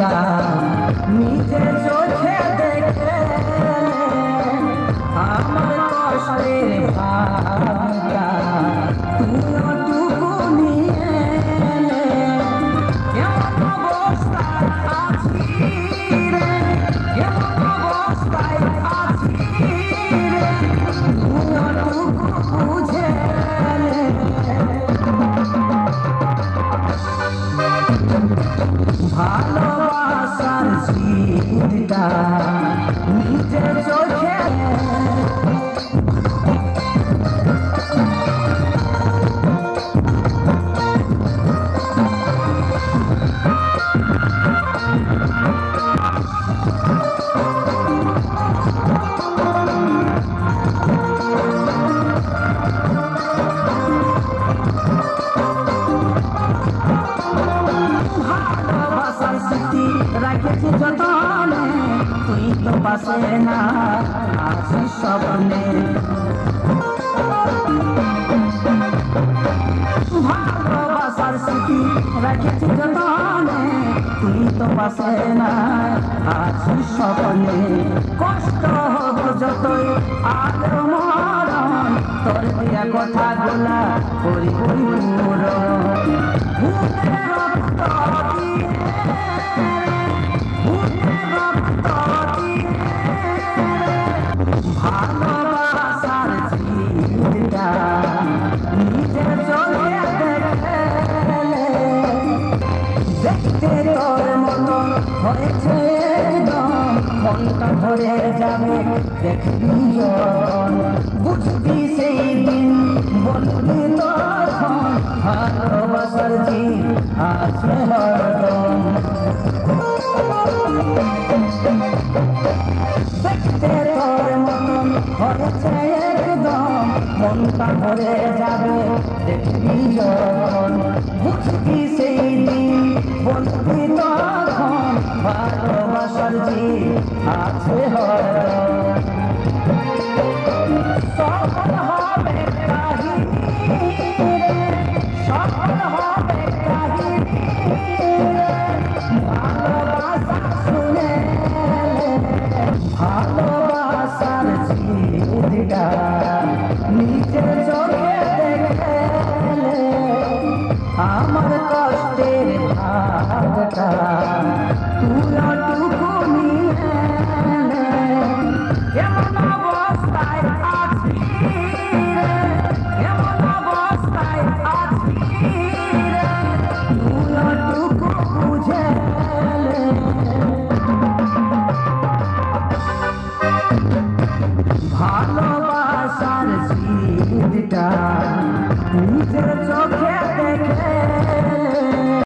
টা নিজে চোখে দেখে আমার কষ্টের ভাবটা তুইটুকু নিয়ে কেমন অবস্থায় আছি রে, কেমন অবস্থায় আছি রে, তুইটুকু বুঝে ভালোবাসার শীতটা নিজে চোখে রাখেছি যতনে তুই তো পাশে না আছিস স্বপ্নে ভালোবাসার স্মৃতি রাখেছি যতনে তুই তো পাশে না আছিস স্বপ্নে কষ্ট হোক যতই আর মরণ তোর দিয়া কথাগুলা করি পূরণ ভালোবাসার শীতটা নিজে চোখে দেখলে দেখতে তোর মতো হয়েছে একদম মনটা ভরে যাবে দেখবি যখন বুঝবি সেই দিন বলবি তখন ভালোবাসার জীব আছে হরদম দেখতে তোর মতন হয়েছে একদম মনটা ভরে যাবে দেখবি যখন বুঝবি সেই দিন বলবি তখন ভালোবাসার জীব আছে হরদম সফল হবে কাহিনী সফল হবে কাহিনী ভালোবাসা শুনে ভালোবাসার শীতটা নিজে চোখে দেখলে আমার কষ্টের ভাগটা তুইটুকু নিয়ে কেমন অবস্থায় আছি রে, কেমন অবস্থায় আছি রে, তুইটুকু বুঝে